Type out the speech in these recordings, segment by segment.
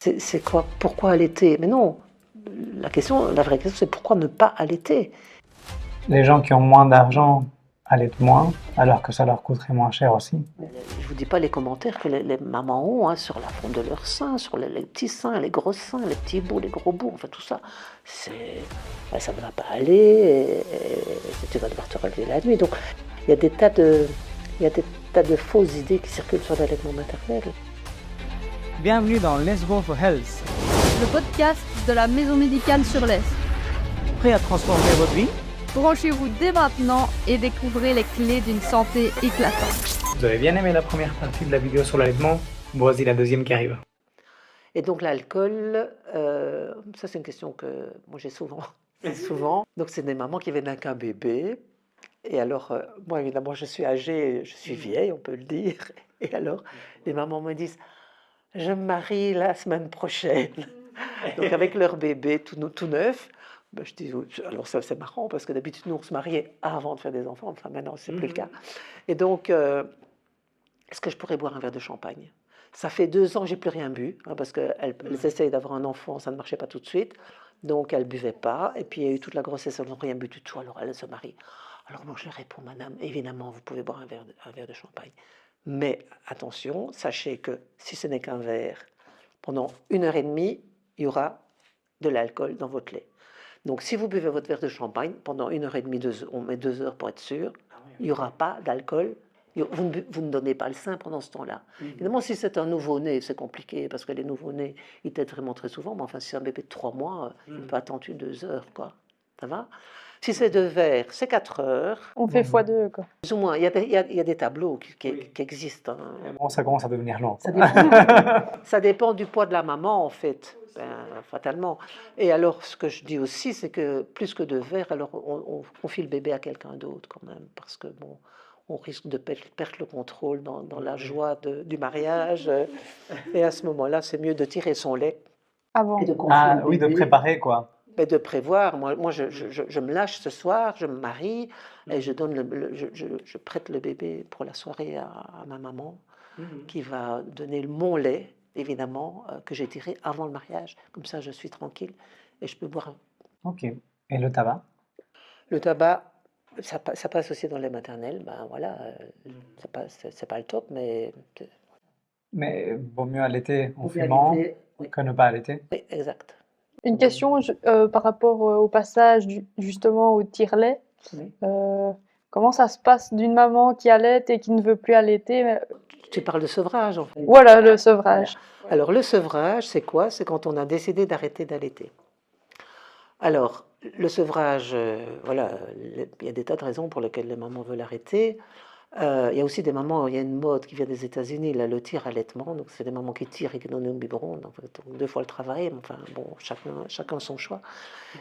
C'est quoi? Pourquoi allaiter? Mais non, la vraie question, c'est pourquoi ne pas allaiter? Les gens qui ont moins d'argent allaitent moins, alors que ça leur coûterait moins cher aussi. Je vous dis pas les commentaires que les mamans ont hein, sur la forme de leurs seins, sur les petits seins, les gros seins, les petits bouts, les gros bouts, enfin tout ça. Ça ne va pas aller, et tu vas devoir te relever la nuit. Donc il y a des tas de fausses idées qui circulent sur l'allaitement maternel. Bienvenue dans Let's Go for Health. Le podcast de la Maison Médicale sur l'Est. Prêt à transformer votre vie? Branchez-vous dès maintenant et découvrez les clés d'une santé éclatante. Vous avez bien aimé la première partie de la vidéo sur l'allaitement? Voici la deuxième qui arrive. Et donc l'alcool, ça c'est une question que moi j'ai souvent. Donc c'est des mamans qui viennent avec un bébé. Et alors, moi évidemment je suis âgée, je suis vieille, on peut le dire. Et alors les mamans me disent, je me marie la semaine prochaine. Donc avec leur bébé tout neuf. Ben, je dis, alors ça c'est marrant parce que d'habitude nous on se mariait avant de faire des enfants, enfin maintenant c'est plus le cas. Et donc, est-ce que je pourrais boire un verre de champagne? Ça fait 2 ans que j'ai plus rien bu, hein, parce qu'elles essayent d'avoir un enfant, ça ne marchait pas tout de suite, donc elles ne buvaient pas, et puis il y a eu toute la grossesse, elles n'ont rien bu du tout, alors elles se marient. Alors moi je leur réponds, madame, évidemment vous pouvez boire un verre de champagne, mais attention, sachez que si ce n'est qu'un verre, pendant 1h30, il y aura de l'alcool dans votre lait. Donc si vous buvez votre verre de champagne, pendant 1h30, on met 2 heures pour être sûr, il n'y aura pas d'alcool. Vous ne donnez pas le sein pendant ce temps-là. Évidemment, si c'est un nouveau-né, c'est compliqué, parce que les nouveau-nés, ils t'aident vraiment très souvent, mais enfin, si c'est un bébé de 3 mois, il peut attendre 2 heures, quoi. Ça va? Si c'est 2 verres, c'est 4 heures. On fait x2, quoi. Plus ou moins. Il y a des tableaux qui existent. Hein. Bon, ça commence à devenir long. Ça dépend du poids de la maman, en fait, fatalement. Et alors, ce que je dis aussi, c'est que plus que 2 verres, alors on confie le bébé à quelqu'un d'autre, quand même, parce que, bon, on risque de perdre le contrôle dans la joie du mariage. Et à ce moment-là, c'est mieux de tirer son lait. Avant. Et de confier le Oui, de bébé. préparer quoi. Mais de prévoir. Moi je me lâche ce soir, je me marie, et je prête le bébé pour la soirée à ma maman, qui va donner mon lait, évidemment, que j'ai tiré avant le mariage. Comme ça, je suis tranquille et je peux boire. Ok. Et le tabac? Le tabac, ça passe aussi dans le lait maternel. Ben voilà, c'est pas le top, mais Mais vaut mieux allaiter en fumant que ne pas allaiter? oui, exact. Une question par rapport au passage justement au tire-lait. Oui. Comment ça se passe d'une maman qui allaite et qui ne veut plus allaiter? Tu parles de sevrage, en fait. Voilà, le sevrage. Alors, le sevrage, c'est quoi? C'est quand on a décidé d'arrêter d'allaiter. Alors, le sevrage, voilà, il y a des tas de raisons pour lesquelles les mamans veulent arrêter. Il y a aussi des mamans, il y a une mode qui vient des États-Unis, là, le tir-allaitement. Donc, c'est des mamans qui tirent et qui donnent un biberon, donc 2 fois le travail. Mais enfin, bon, chacun son choix.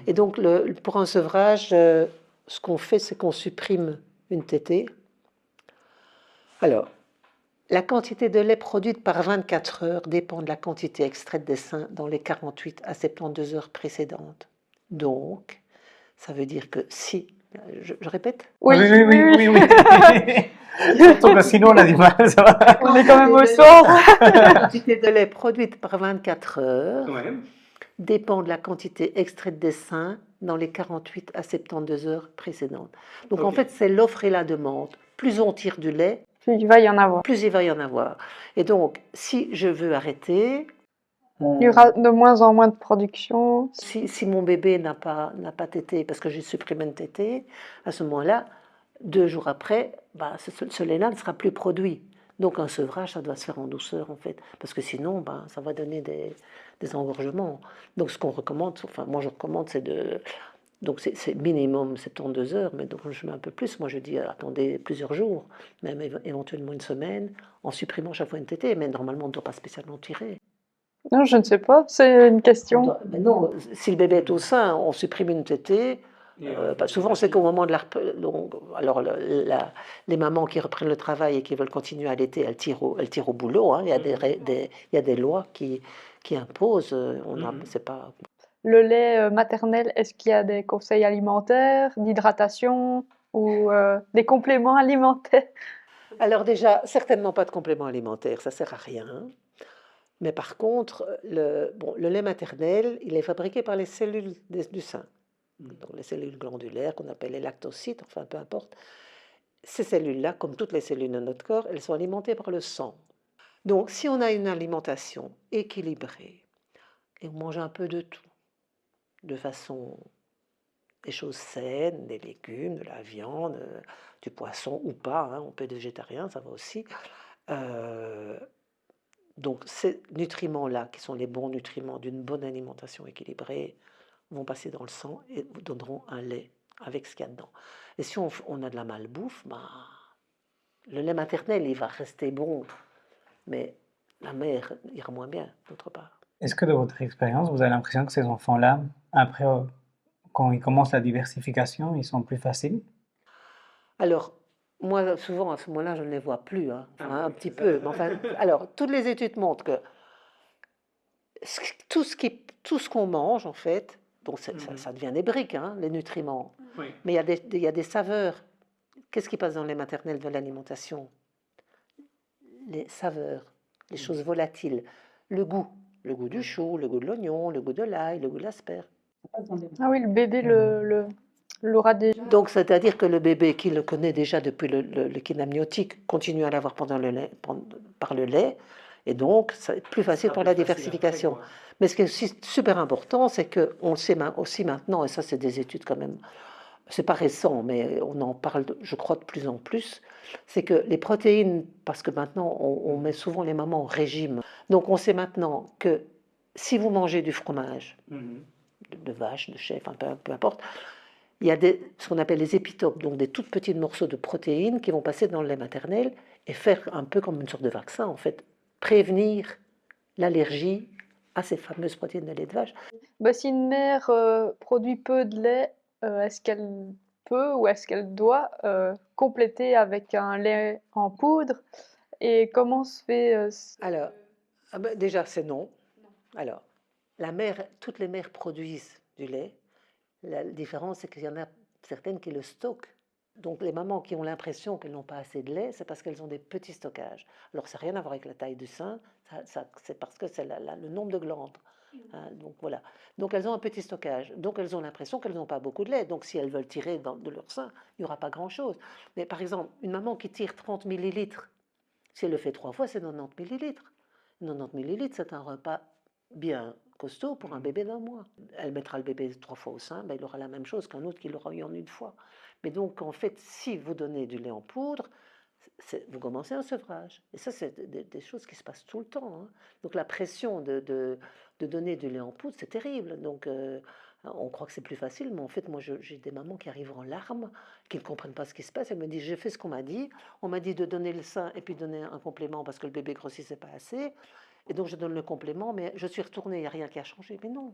Et donc, pour un sevrage, ce qu'on fait, c'est qu'on supprime une tétée. Alors, la quantité de lait produite par 24 heures dépend de la quantité extraite des seins dans les 48 à 72 heures précédentes. Donc, ça veut dire que si... Je répète? Oui. Surtout que sinon on a du mal, ça va. On est quand même au soir. La quantité de lait produite par 24 heures dépend de la quantité extraite des seins dans les 48 à 72 heures précédentes. Donc en fait, c'est l'offre et la demande. Plus on tire du lait, Plus il va y en avoir. plus il va y en avoir. Et donc, si je veux arrêter... Il y aura de moins en moins de production. Si mon bébé n'a pas tété, parce que j'ai supprimé une tétée, à ce moment-là, 2 jours après, ce lait-là ne sera plus produit. Donc un sevrage, ça doit se faire en douceur, en fait, parce que sinon, ça va donner des engorgements. Donc ce qu'on recommande, enfin moi je recommande, donc c'est minimum 72 heures, mais donc je mets un peu plus. Moi je dis attendez plusieurs jours, même éventuellement une semaine, en supprimant chaque fois une tétée, mais normalement on ne doit pas spécialement tirer. Non, je ne sais pas, c'est une question. Mais non, si le bébé est au sein, on supprime une tétée. Souvent, c'est qu'au moment de alors les mamans qui reprennent le travail et qui veulent continuer à allaiter, elles tirent au boulot. Hein. Il y a des lois qui imposent. C'est pas... Le lait maternel, est-ce qu'il y a des conseils alimentaires, d'hydratation ou des compléments alimentaires? Alors déjà, certainement pas de compléments alimentaires, ça sert à rien. Mais par contre, le lait maternel, il est fabriqué par les cellules du sein. Donc les cellules glandulaires qu'on appelle les lactocytes, enfin peu importe. Ces cellules-là, comme toutes les cellules de notre corps, elles sont alimentées par le sang. Donc si on a une alimentation équilibrée et on mange un peu de tout, de façon des choses saines, des légumes, de la viande, du poisson ou pas, hein, on peut être végétarien, ça va aussi. Donc ces nutriments-là, qui sont les bons nutriments d'une bonne alimentation équilibrée, vont passer dans le sang et vous donneront un lait avec ce qu'il y a dedans. Et si on a de la malbouffe, le lait maternel, il va rester bon, mais la mère ira moins bien, d'autre part. Est-ce que de votre expérience, vous avez l'impression que ces enfants-là, après, quand ils commencent la diversification, ils sont plus faciles? Alors, moi, souvent, à ce moment-là, je ne les vois plus, hein. Enfin, un petit peu. Mais enfin, alors, toutes les études montrent que tout ce qu'on mange, en fait, donc ça devient des briques, hein, les nutriments. Oui. Mais il y a des saveurs. Qu'est-ce qui passe dans les maternelles de l'alimentation? Les saveurs, les choses volatiles. Le goût du chou, le goût de l'oignon, le goût de l'ail, le goût de l'asperge. Ah oui, le bébé l'aura déjà. Donc, c'est-à-dire que le bébé qui le connaît déjà depuis le liquide amniotique continue à l'avoir par le lait, et donc c'est plus facile pour la diversification. Mais ce qui est aussi super important, c'est qu'on le sait aussi maintenant, et ça c'est des études quand même, c'est pas récent, mais on en parle, je crois, de plus en plus, c'est que les protéines, parce que maintenant on met souvent les mamans au régime, donc on sait maintenant que si vous mangez du fromage, de vache, de chèvre, enfin, peu importe, il y a ce qu'on appelle les épitopes, donc des tout petits morceaux de protéines qui vont passer dans le lait maternel et faire un peu comme une sorte de vaccin, en fait, prévenir l'allergie à ces fameuses protéines de lait de vache. Bah, si une mère produit peu de lait, est-ce qu'elle peut ou est-ce qu'elle doit compléter avec un lait en poudre? Et comment se fait Alors, déjà, c'est non. Alors, toutes les mères produisent du lait. La différence, c'est qu'il y en a certaines qui le stockent. Donc, les mamans qui ont l'impression qu'elles n'ont pas assez de lait, c'est parce qu'elles ont des petits stockages. Alors, ça n'a rien à voir avec la taille du sein, c'est parce que c'est le nombre de glandes. Hein, donc, voilà. Donc, elles ont un petit stockage. Donc, elles ont l'impression qu'elles n'ont pas beaucoup de lait. Donc, si elles veulent tirer de leur sein, il n'y aura pas grand-chose. Mais par exemple, une maman qui tire 30 millilitres, si elle le fait 3 fois, c'est 90 millilitres. 90 millilitres, c'est un repas bien costaud pour un bébé d'1 mois. Elle mettra le bébé 3 fois au sein, il aura la même chose qu'un autre qui l'aura eu en 1 fois. Mais donc, en fait, si vous donnez du lait en poudre, vous commencez un sevrage. Et ça, c'est des choses qui se passent tout le temps, hein. Donc, la pression de donner du lait en poudre, c'est terrible. Donc, on croit que c'est plus facile, mais en fait, moi, j'ai des mamans qui arrivent en larmes, qui ne comprennent pas ce qui se passe. Elles me disent, j'ai fait ce qu'on m'a dit. On m'a dit de donner le sein et puis donner un complément parce que le bébé grossissait pas assez. Et donc, je donne le complément, mais je suis retournée, il n'y a rien qui a changé. Mais non,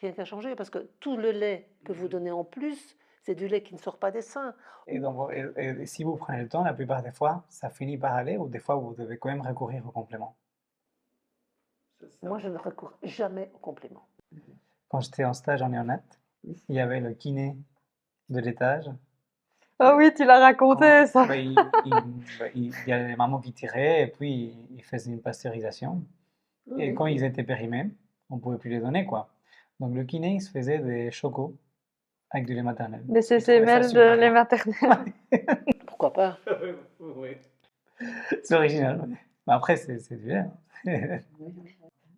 rien qui a changé parce que tout le lait que vous donnez en plus, c'est du lait qui ne sort pas des seins. Et donc, si vous prenez le temps, la plupart des fois, ça finit par aller ou des fois, vous devez quand même recourir au complément? Moi, je ne recours jamais au complément. Quand j'étais en stage en néonat, il y avait le kiné de l'étage. Ah oui, tu l'as raconté ça. Il y avait les mamans qui tiraient et puis ils faisaient une pasteurisation. Et quand ils étaient périmés, on ne pouvait plus les donner, quoi. Donc le kiné, il se faisait des chocos avec du lait maternel. Des Je trouvais ça CCML de super lait bon. maternel. Pourquoi pas? Oui. C'est original. Ouais. Mais après, c'est du lait. Hein.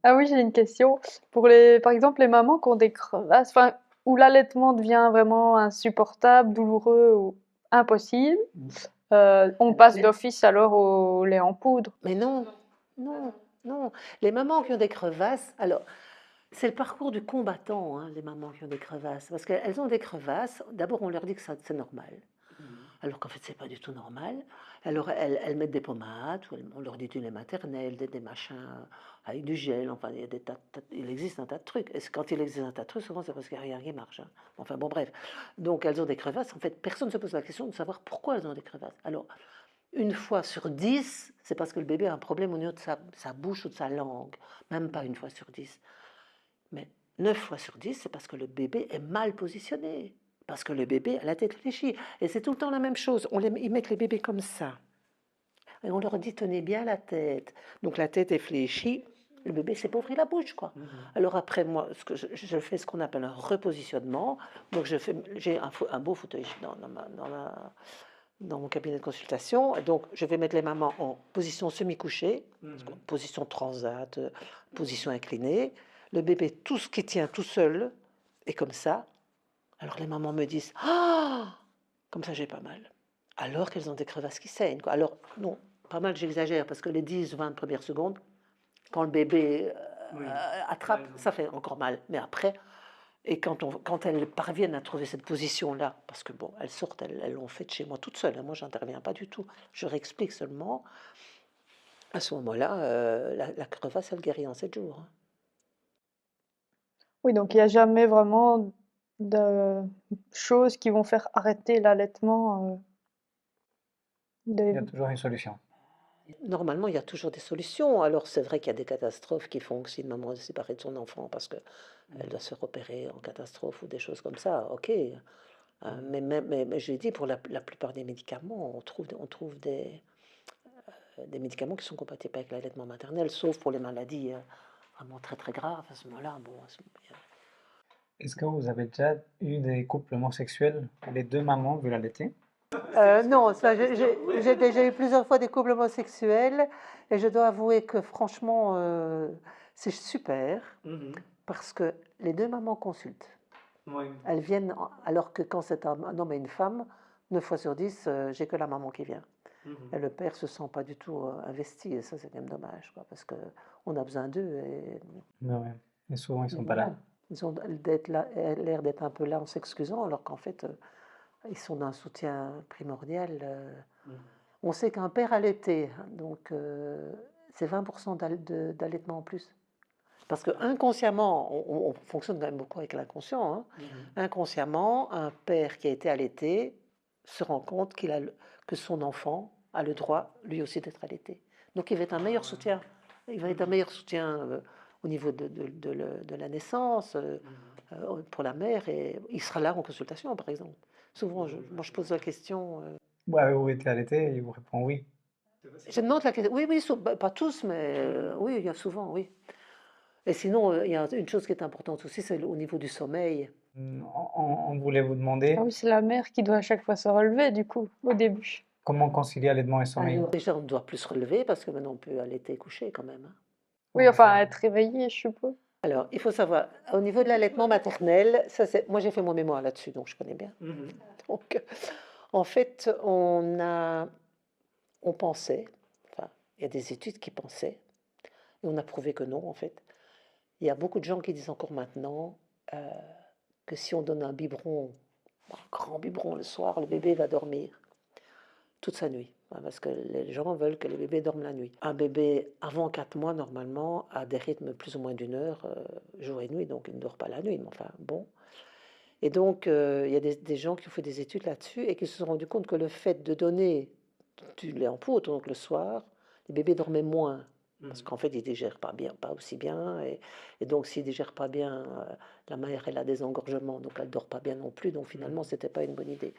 Ah oui, j'ai une question. Par exemple, les mamans qui ont des crevasses, enfin, où l'allaitement devient vraiment insupportable, douloureux ou impossible, on passe d'office alors au lait en poudre. Mais non, non, non. Les mamans qui ont des crevasses, alors, c'est le parcours du combattant, hein, les mamans qui ont des crevasses. Parce qu'elles ont des crevasses, d'abord on leur dit que c'est normal. Alors qu'en fait, c'est pas du tout normal. Alors, elles mettent des pommades, ou on leur dit du lait maternel, des machins avec du gel, enfin, il y a il existe un tas de trucs. Et quand il existe un tas de trucs, souvent, c'est parce qu'il n'y a rien qui marche, hein. Enfin, bon, bref. Donc, elles ont des crevasses. En fait, personne ne se pose la question de savoir pourquoi elles ont des crevasses. Alors, 1 fois sur 10, c'est parce que le bébé a un problème au niveau de sa bouche ou de sa langue. Même pas 1 fois sur 10. Mais 9 fois sur 10, c'est parce que le bébé est mal positionné. Parce que le bébé a la tête fléchie. Et c'est tout le temps la même chose. Ils mettent les bébés comme ça. Et on leur dit, tenez bien la tête. Donc la tête est fléchie. le bébé ne s'est pas ouvert la bouche, quoi. Alors après, moi, je fais ce qu'on appelle un repositionnement. Donc j'ai un beau fauteuil dans mon cabinet de consultation. Donc je vais mettre les mamans en position semi-couchée, position transat, position inclinée. Le bébé, tout ce qui tient tout seul, est comme ça. Alors les mamans me disent, ah, comme ça j'ai pas mal. Alors qu'elles ont des crevasses qui saignent, quoi. Alors non, pas mal, j'exagère, parce que les 10-20 premières secondes, quand le bébé attrape, ça fait encore mal. Mais après, et quand elles parviennent à trouver cette position-là, parce que bon, elles sortent, elles l'ont fait chez moi toutes seules, hein, moi j'interviens pas du tout, je réexplique seulement, à ce moment-là, la crevasse, elle guérit en 7 jours. Hein. Oui, donc il n'y a jamais vraiment de choses qui vont faire arrêter l'allaitement. Il y a toujours une solution. Normalement, il y a toujours des solutions. Alors, c'est vrai qu'il y a des catastrophes qui font que si une maman est séparée de son enfant parce qu'elle doit se repérer en catastrophe ou des choses comme ça, ok. Mais je l'ai dit, pour la plupart des médicaments, on trouve des médicaments qui sont compatibles avec l'allaitement maternel, sauf pour les maladies vraiment très très graves. À ce moment-là, bon, Est-ce que vous avez déjà eu des couples homosexuels où les deux mamans veulent allaiter? non, ça, j'ai déjà eu plusieurs fois des couples homosexuels et je dois avouer que franchement, c'est super parce que les deux mamans consultent. Oui. Elles viennent, alors que quand c'est un homme et une femme, 9 fois sur 10, j'ai que la maman qui vient. Et le père se sent pas du tout investi et ça, c'est quand même dommage, quoi, parce qu'on a besoin d'eux. Ouais. Et souvent, ils sont pas là. Ils ont l'air d'être un peu là en s'excusant, alors qu'en fait, ils sont d'un soutien primordial. On sait qu'un père allaité, donc c'est 20% d'allaitement en plus. Parce que inconsciemment, on fonctionne quand même beaucoup avec l'inconscient. Hein. Inconsciemment, un père qui a été allaité se rend compte que son enfant a le droit, lui aussi, d'être allaité. Donc il va être un meilleur soutien. Il va être un meilleur soutien au niveau de la naissance pour la mère et il sera là en consultation, par exemple. Souvent, moi, je pose la question. Ouais, vous été allaité et il vous répond oui. Je demande la question. Oui, pas tous, mais oui, il y a souvent, oui. Et sinon, il y a une chose qui est importante aussi, c'est au niveau du sommeil. On voulait vous demander Ah oui, c'est la mère qui doit à chaque fois se relever, du coup, au début. comment concilier allaitement et sommeil. Alors, déjà, on ne doit plus se relever parce que maintenant, on peut allaiter couché quand même. Hein. Oui, enfin, être réveillée, je suppose. Alors, il faut savoir, au niveau de l'allaitement maternel, moi j'ai fait mon mémoire là-dessus, donc je connais bien. Donc, en fait, on pensait, enfin, il y a des études qui pensaient, et on a prouvé que non, en fait. Il y a beaucoup de gens qui disent encore maintenant que si on donne un biberon, un grand biberon le soir, le bébé va dormir toute sa nuit. Parce que les gens veulent que les bébés dorment la nuit. Un bébé avant 4 mois, normalement, a des rythmes plus ou moins d'1 heure, jour et nuit, donc il ne dort pas la nuit. Mais enfin, bon. Et donc, il y a des gens qui ont fait des études là-dessus et qui se sont rendus compte que le fait de donner du lait en poudre, donc le soir, les bébés dormaient moins. Parce qu'en fait, ils ne digèrent pas bien, pas aussi bien. Et donc, s'ils ne digèrent pas bien, la mère, elle a des engorgements, donc elle ne dort pas bien non plus. Donc, finalement, ce n'était pas une bonne idée.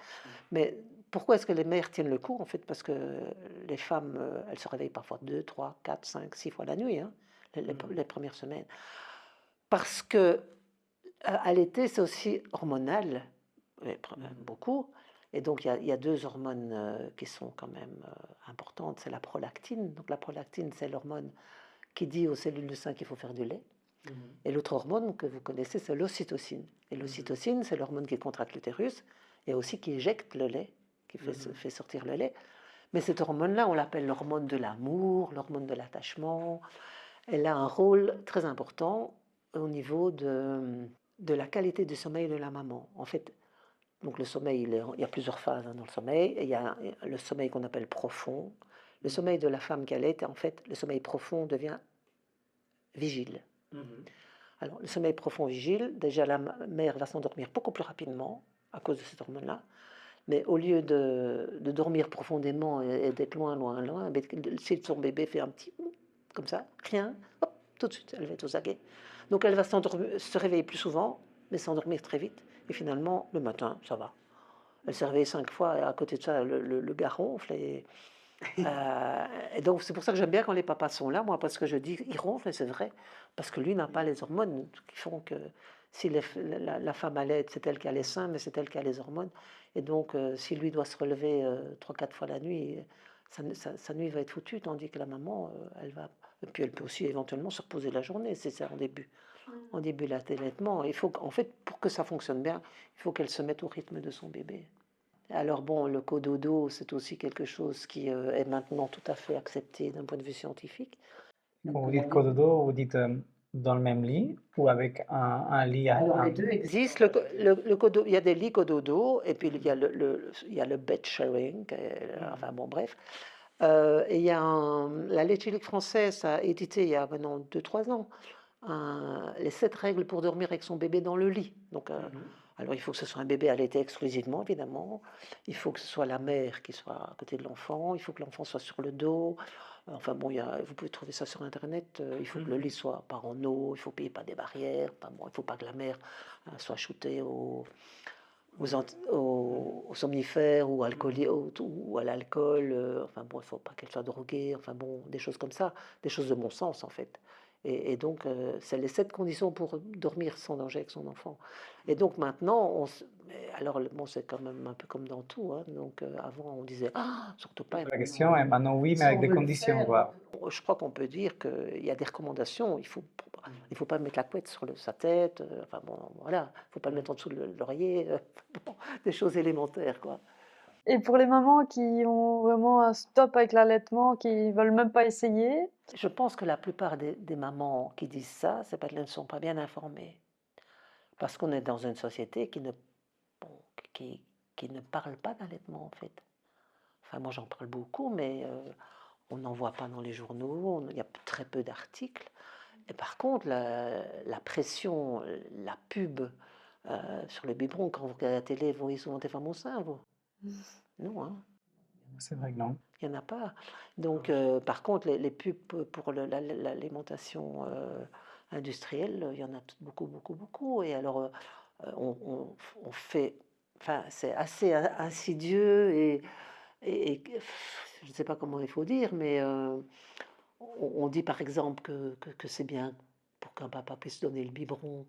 Mais pourquoi est-ce que les mères tiennent le coup? En fait, parce que les femmes, elles se réveillent parfois 2, 3, 4, 5, 6 fois la nuit, hein, les premières semaines. Parce que allaiter, c'est aussi hormonal, beaucoup. Et donc, il y a 2 hormones qui sont quand même importantes. C'est la prolactine. Donc, la prolactine, c'est l'hormone qui dit aux cellules du sein qu'il faut faire du lait. Et l'autre hormone que vous connaissez, c'est l'ocytocine. Et l'ocytocine, c'est l'hormone qui contracte l'utérus et aussi qui éjecte le lait, qui fait sortir le lait. Mais cette hormone-là, on l'appelle l'hormone de l'amour, l'hormone de l'attachement. Elle a un rôle très important au niveau de la qualité du sommeil de la maman. En fait, donc le sommeil, il y a plusieurs phases dans le sommeil. Il y a le sommeil qu'on appelle profond. Le sommeil de la femme qui allaite, en fait, le sommeil profond devient vigile. Alors, le sommeil profond vigile, déjà la mère va s'endormir beaucoup plus rapidement à cause de cette hormone-là. Mais au lieu de dormir profondément et d'être loin, si son bébé fait un petit comme ça, rien, hop, tout de suite, elle va être aux aguets. Donc elle va se réveiller plus souvent, mais s'endormir très vite. Et finalement, le matin, ça va. Elle s'est réveillée 5 fois, et à côté de ça, le gars ronfle. Et donc, c'est pour ça que j'aime bien quand les papas sont là, moi, parce que je dis, il ronfle, et c'est vrai, parce que lui n'a pas les hormones qui font que si la femme allait, c'est elle qui a les seins, mais c'est elle qui a les hormones. Et donc, si lui doit se relever 3, 4 fois la nuit, sa nuit va être foutue, tandis que la maman, elle va. Et puis, elle peut aussi éventuellement se reposer la journée, c'est ça en début. En début, l'allaitement, il faut, en fait, pour que ça fonctionne bien, il faut qu'elle se mette au rythme de son bébé. Alors bon, le cododo, c'est aussi quelque chose qui est maintenant tout à fait accepté d'un point de vue scientifique. Quand vous dites cododo, vous dites dans le même lit ou avec un lit à Alors un. les deux existent. Il y a des lits cododo et puis il y a il y a le bed sharing. Enfin bon, bref. Et il y a la Leche française a édité il y a maintenant 2, 3 ans les 7 règles pour dormir avec son bébé dans le lit. Donc, alors il faut que ce soit un bébé allaité exclusivement, évidemment. Il faut que ce soit la mère qui soit à côté de l'enfant. Il faut que l'enfant soit sur le dos. Enfin bon, vous pouvez trouver ça sur Internet. Il faut que le lit soit pas en eau. Il faut payer pas des barrières. Enfin bon, il ne faut pas que la mère soit shootée aux somnifères ou, ou à l'alcool. Enfin bon, il ne faut pas qu'elle soit droguée. Enfin bon, des choses comme ça. Des choses de bon sens, en fait. Et donc, c'est les 7 conditions pour dormir sans danger avec son enfant. Et donc maintenant, alors bon, c'est quand même un peu comme dans tout, hein. Donc avant, on disait, ah, surtout pas. La question est maintenant oui, mais avec des conditions, quoi. Je crois qu'on peut dire qu'il y a des recommandations. Il faut pas mettre la couette sur sa tête. Enfin bon, voilà. Il faut pas le mettre en dessous de l'oreiller. Bon, des choses élémentaires, quoi. Et pour les mamans qui ont vraiment un stop avec l'allaitement, qui veulent même pas essayer, Je pense que la plupart des mamans qui disent ça, c'est parce qu'elles ne sont pas bien informées. Parce qu'on est dans une société bon, qui ne parle pas d'allaitement, en fait. Enfin, moi, j'en parle beaucoup, mais on n'en voit pas dans les journaux, il y a très peu d'articles. Et par contre, la pression, la pub sur le biberon, quand vous regardez la télé, vous voyez souvent des femmes au sein, vous? Non, hein? C'est vrai que non. Il n'y en a pas. Donc, par contre, les pubs pour l'alimentation industrielle, il y en a beaucoup, beaucoup, beaucoup. Et alors, on fait. Enfin, c'est assez insidieux je ne sais pas comment il faut dire, mais on dit par exemple que c'est bien pour qu'un papa puisse donner le biberon.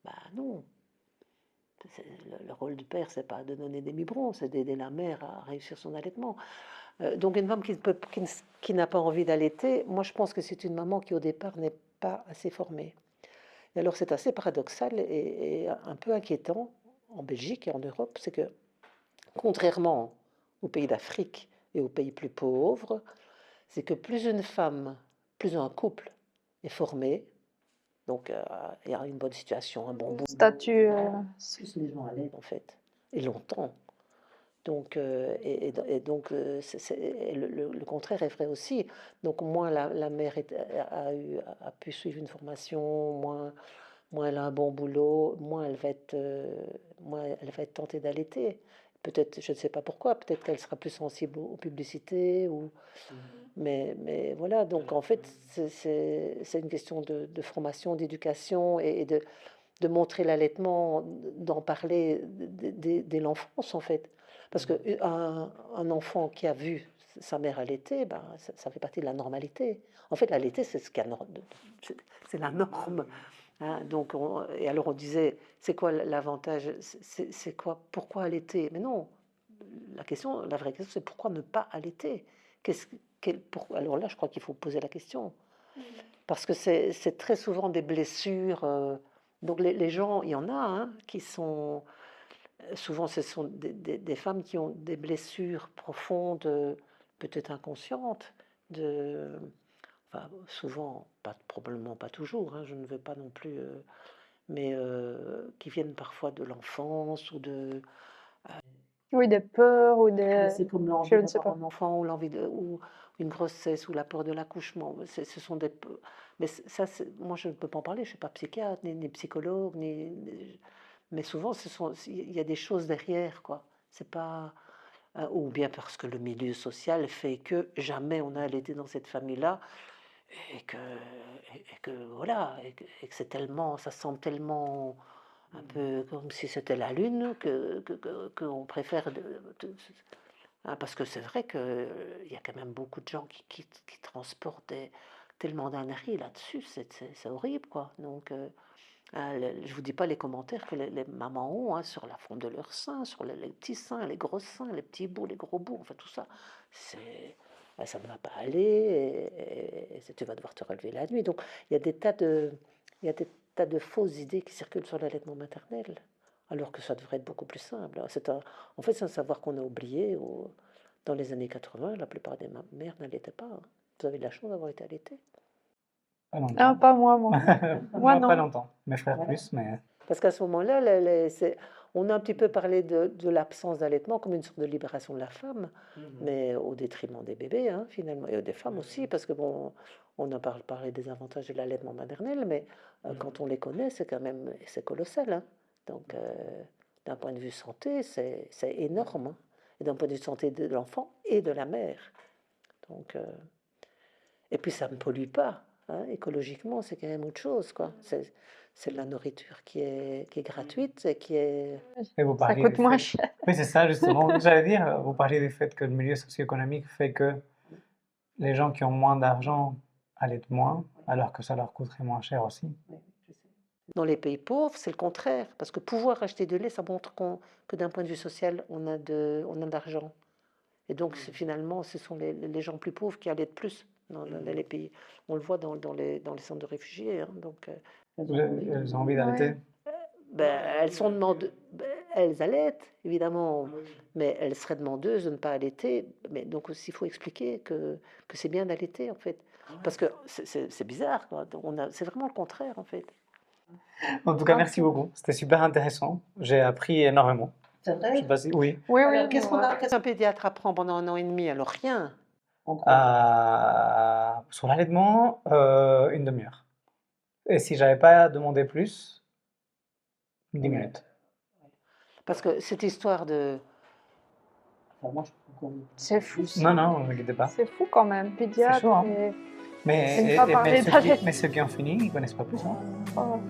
Bah non. Le rôle du père, c'est pas de donner des biberons, c'est d'aider la mère à réussir son allaitement. Donc une femme qui n'a pas envie d'allaiter, moi je pense que c'est une maman qui au départ n'est pas assez formée. Et alors c'est assez paradoxal et un peu inquiétant en Belgique et en Europe, c'est que contrairement aux pays d'Afrique et aux pays plus pauvres, c'est que plus un couple est formé, donc il y a une bonne situation, un bon boulot, statut. plus les gens allaitent en fait, et longtemps. Donc, donc le contraire est vrai aussi. Donc, moins la mère a pu suivre une formation, moins elle a un bon boulot, moins elle va être tentée d'allaiter. Peut-être, je ne sais pas pourquoi, peut-être qu'elle sera plus sensible aux publicités. Mais voilà, donc en fait, c'est une question de formation, d'éducation et de montrer l'allaitement, d'en parler dès l'enfance en fait. Parce qu'un enfant qui a vu sa mère allaiter, ben, ça fait partie de la normalité. En fait, l'allaiter, c'est la norme. Hein. Donc et alors on disait, c'est quoi l'avantage? C'est quoi? Pourquoi allaiter? Mais non, la vraie question, c'est pourquoi ne pas allaiter? Alors là, je crois qu'il faut poser la question. Parce que c'est très souvent des blessures. Donc les gens, il y en a qui sont. Souvent, ce sont des femmes qui ont des blessures profondes, peut-être inconscientes, enfin, souvent, probablement pas toujours, je ne veux pas non plus, mais qui viennent parfois de l'enfance ou de. Oui, des peurs ou des. C'est comme l'envie Je ne sais d'avoir pas. un enfant ou une grossesse ou la peur de l'accouchement. Ce sont mais ça, moi, je ne peux pas en parler. Je ne suis pas psychiatre, ni psychologue, mais souvent, il y a des choses derrière, quoi. C'est pas. Ou bien parce que le milieu social fait que jamais on a allaité dans cette famille-là et que voilà, et que c'est tellement, ça semble tellement un peu comme si c'était la lune qu'on préfère Hein, parce que c'est vrai qu'il y a quand même beaucoup de gens qui transportent tellement d'âneries là-dessus, c'est horrible, quoi. Donc, je ne vous dis pas les commentaires que les mamans ont, hein, sur la forme de leur sein, sur les petits seins, les gros seins, les petits bouts, les gros bouts, enfin tout ça. Ça ne va pas aller, et tu vas devoir te relever la nuit. Donc, il y a il y a des tas de fausses idées qui circulent sur l'allaitement maternel, alors que ça devrait être beaucoup plus simple. En fait, c'est un savoir qu'on a oublié. Dans les années 80, la plupart des mères n'allaitaient pas, hein. Vous avez de la chance d'avoir été allaitée. Pas Ah, longtemps. pas moi. Moi Moi, pas non. longtemps. Mes frères Ouais. plus, mais Parce qu'à ce moment-là, on a un petit peu parlé de l'absence d'allaitement comme une sorte de libération de la femme, mais au détriment des bébés, hein, finalement, et des femmes aussi, parce que bon, on a parlé des avantages de l'allaitement maternel, mais quand on les connaît, c'est colossal, hein. Donc, d'un point de vue santé, c'est énorme, hein. Et d'un point de vue santé de l'enfant et de la mère. Donc, et puis ça ne pollue pas, hein. Écologiquement, c'est quand même autre chose, quoi. C'est de la nourriture qui est gratuite et qui est... et vous Ça parliez coûte du moins fait. cher. Oui, c'est ça, justement. J'allais dire, vous parliez du fait que le milieu socio-économique fait que les gens qui ont moins d'argent allaitent moins, alors que ça leur coûterait moins cher aussi. Dans les pays pauvres, c'est le contraire, parce que pouvoir acheter du lait, ça montre que d'un point de vue social, on a de l'argent. Et donc, finalement, ce sont les gens plus pauvres qui allaitent plus dans les pays. On le voit dans les centres de réfugiés, hein. Donc, Elles ont envie d'allaiter. elles sont elles allaitent, évidemment, mais elles seraient demandeuses de ne pas allaiter. Mais donc aussi, il faut expliquer que c'est bien d'allaiter, en fait. Parce que c'est bizarre, quoi. C'est vraiment le contraire, en fait. En tout cas, merci beaucoup. C'était super intéressant. J'ai appris énormément. C'est Je vrai? sais pas si... Oui. Oui, Alors, oui. qu'est-ce qu'un pédiatre apprend pendant 1 an et demi? Alors, rien. Sur l'allaitement, une demi-heure. Et si j'avais pas demandé plus, 10 minutes. Parce que cette histoire de... C'est fou. Non, non, ne m'inquiétez pas. C'est fou quand même, pédiatre. chaud, hein. Et Mais, ne pas parler d'allaitement. mais ceux qui ont fini, ils connaissent pas plus, hein. Oh.